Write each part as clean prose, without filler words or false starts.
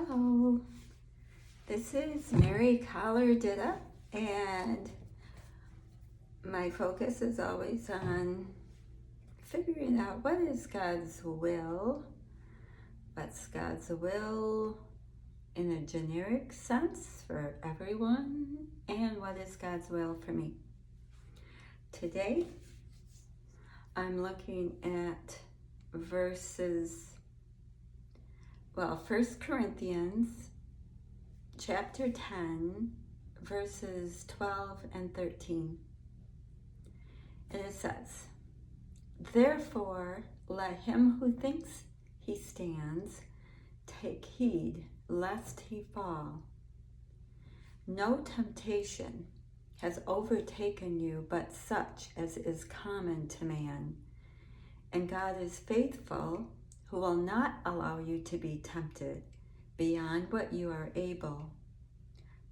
Hello, this is Mary Collar-Ditta, and my focus is always on figuring out what is God's will, what's God's will in a generic sense for everyone, and what is God's will for me. Today, I'm looking at verses, 1 Corinthians chapter 10, verses 12 and 13. And it says, "Therefore, let him who thinks he stands take heed lest he fall. No temptation has overtaken you but such as is common to man. And God is faithful, who will not allow you to be tempted beyond what you are able,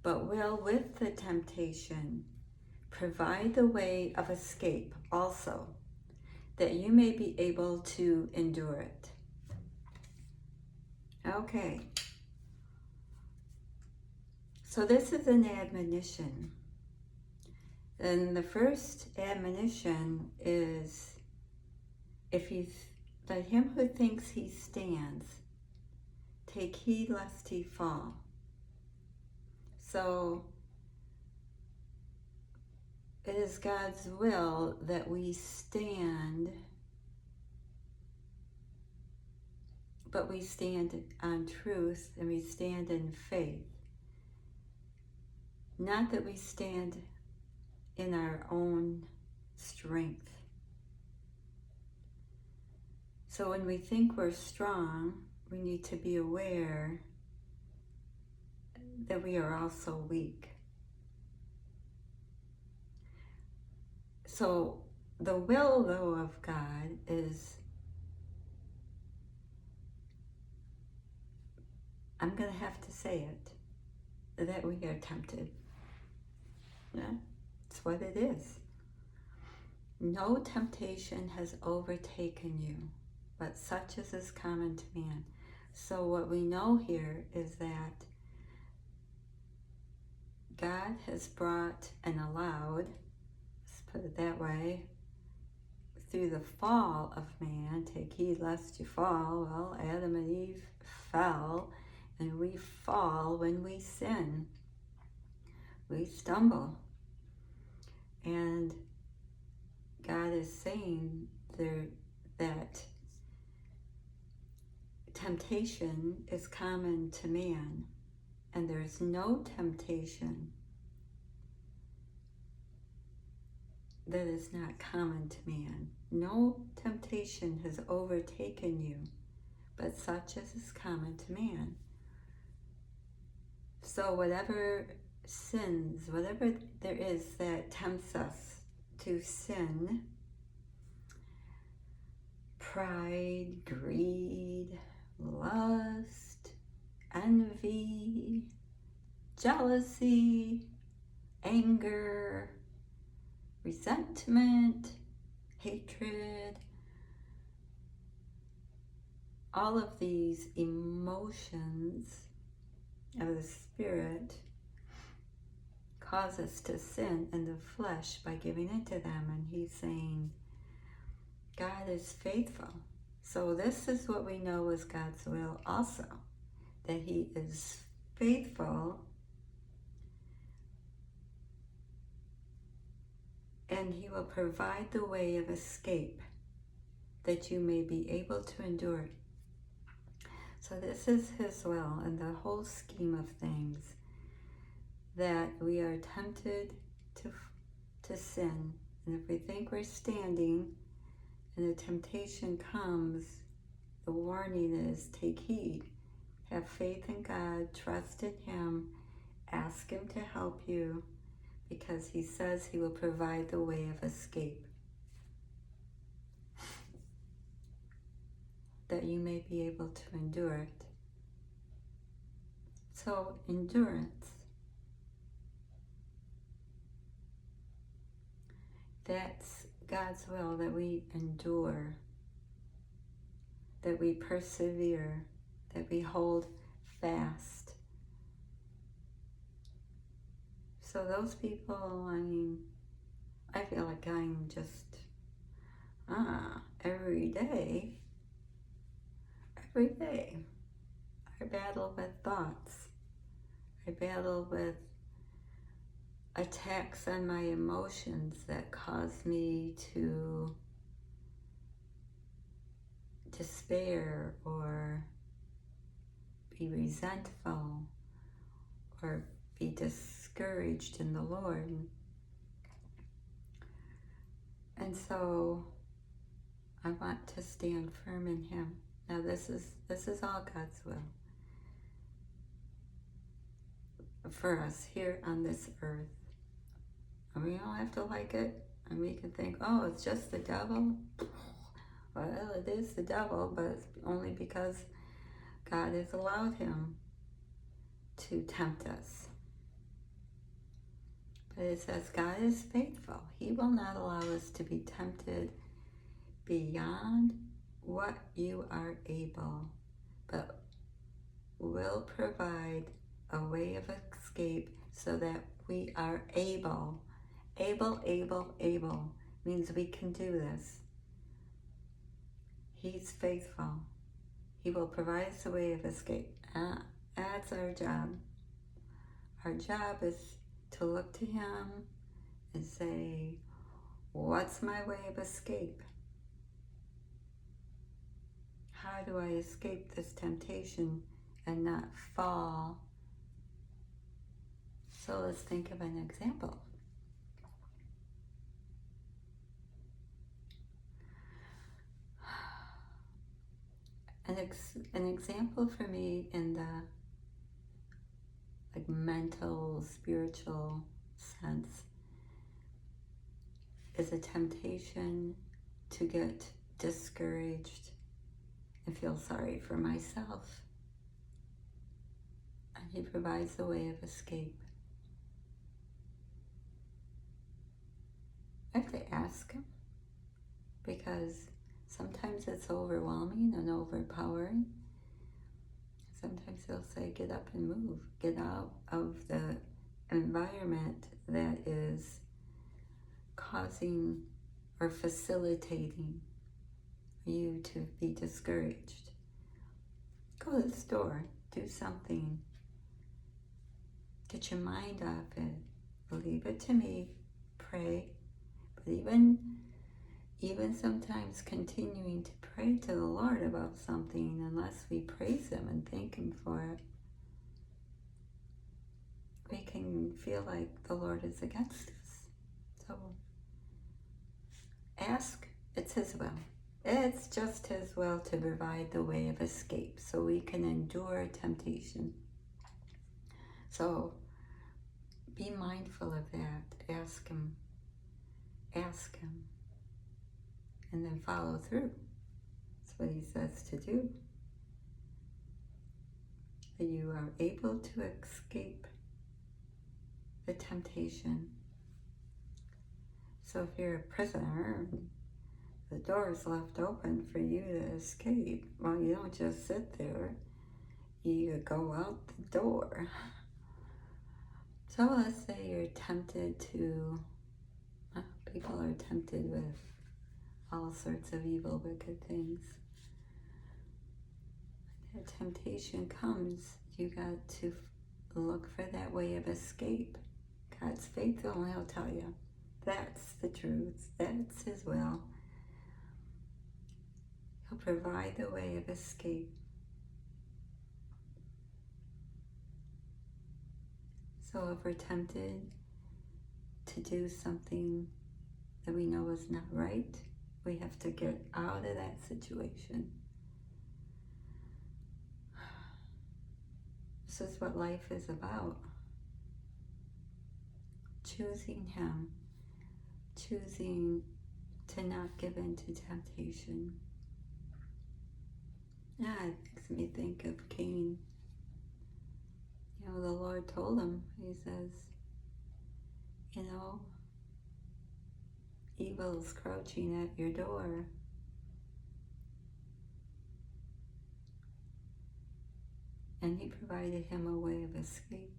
but will with the temptation provide the way of escape also, that you may be able to endure it." Okay. So this is an admonition. And the first admonition is, let him who thinks he stands take heed lest he fall. So it is God's will that we stand, but we stand on truth and we stand in faith. Not that we stand in our own strength. So when we think we're strong, we need to be aware that we are also weak. So the will, though, of God is, I'm going to have to say it, that we are tempted. Yeah, it's what it is. No temptation has overtaken you, but such as is common to man. So what we know here is that God has brought and allowed, let's put it that way, through the fall of man, take heed lest you fall. Well, Adam and Eve fell, and we fall when we sin. We stumble. And God is saying there that temptation is common to man, and there's no temptation that is not common to man. No temptation has overtaken you, but such as is common to man. So whatever sins, whatever there is that tempts us to sin, pride, greed, lust, envy, jealousy, anger, resentment, hatred, all of these emotions of the spirit cause us to sin in the flesh by giving into them. And he's saying God is faithful. So this is what we know is God's will also, that he is faithful, and he will provide the way of escape that you may be able to endure it. So this is his will in the whole scheme of things, that we are tempted to sin. And if we think we're standing and the temptation comes, the warning is take heed. Have faith in God, trust in him, ask him to help you, because he says he will provide the way of escape, that you may be able to endure it. So endurance, that's God's will, that we endure, that we persevere, that we hold fast. So those people, I mean, I feel like I'm just, every day, I battle with thoughts. I battle with attacks on my emotions that cause me to despair or be resentful or be discouraged in the Lord. And so I want to stand firm in Him. Now this is all God's will for us here on this earth. And we don't have to like it, and we can think, oh, it's just the devil. Well, it is the devil, but it's only because God has allowed him to tempt us. But it says God is faithful. He will not allow us to be tempted beyond what you are able, but will provide a way of escape so that we are able means we can do this. He's faithful. He will provide us a way of escape. That's our job. Our job is to look to Him and say, what's my way of escape? How do I escape this temptation and not fall? So let's think of an example. An example for me in the mental, spiritual sense is a temptation to get discouraged and feel sorry for myself. And He provides a way of escape. I have to ask Him, because sometimes it's overwhelming and overpowering. Sometimes He'll say, get up and move. Get out of the environment that is causing or facilitating you to be discouraged. Go to the store. Do something. Get your mind off it. Leave it to me. Pray. But even sometimes continuing to pray to the Lord about something, unless we praise Him and thank Him for it, we can feel like the Lord is against us. So ask. It's His will. It's just His will to provide the way of escape so we can endure temptation. So be mindful of that. Ask Him. Ask Him. And then follow through. That's what He says to do. That you are able to escape the temptation. So if you're a prisoner, the door is left open for you to escape. Well, you don't just sit there. You go out the door. So let's say you're tempted to, people are tempted with all sorts of evil, wicked things. When that temptation comes, you got to look for that way of escape. God's faithful, and He'll tell you. That's the truth. That's His will. He'll provide the way of escape. So if we're tempted to do something that we know is not right, we have to get out of that situation. This is what life is about. Choosing Him. Choosing to not give in to temptation. It makes me think of Cain. You know, the Lord told him, He says, you know, evil's crouching at your door. and he provided him a way of escape.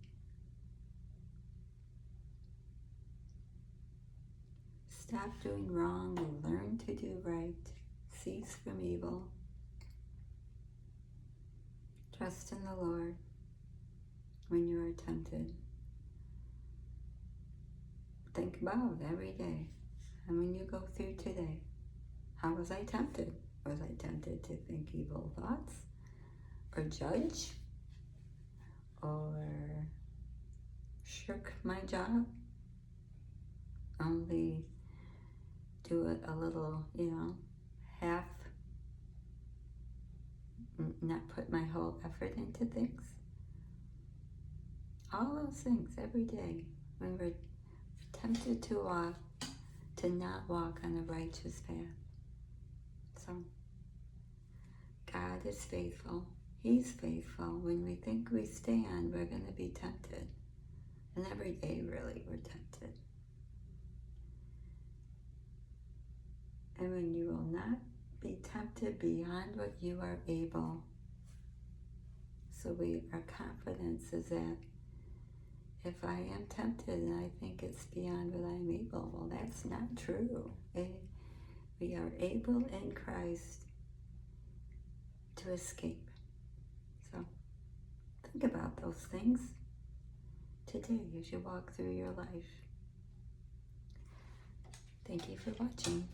Stop doing wrong and learn to do right. Cease from evil. Trust in the Lord when you are tempted. Think about every day, and when you go through today, how was I tempted? Was I tempted to think evil thoughts? Or judge? Or shirk my job? Only do it a little, half, not put my whole effort into things. All those things every day when we're tempted to not walk on a righteous path. So, God is faithful. He's faithful. When we think we stand, we're going to be tempted. And every day, really, we're tempted. And when you will not be tempted beyond what you are able. So our confidence is that if I am tempted and I think it's beyond what I'm able, well, that's not true. We are able in Christ to escape. So think about those things today as you walk through your life. Thank you for watching.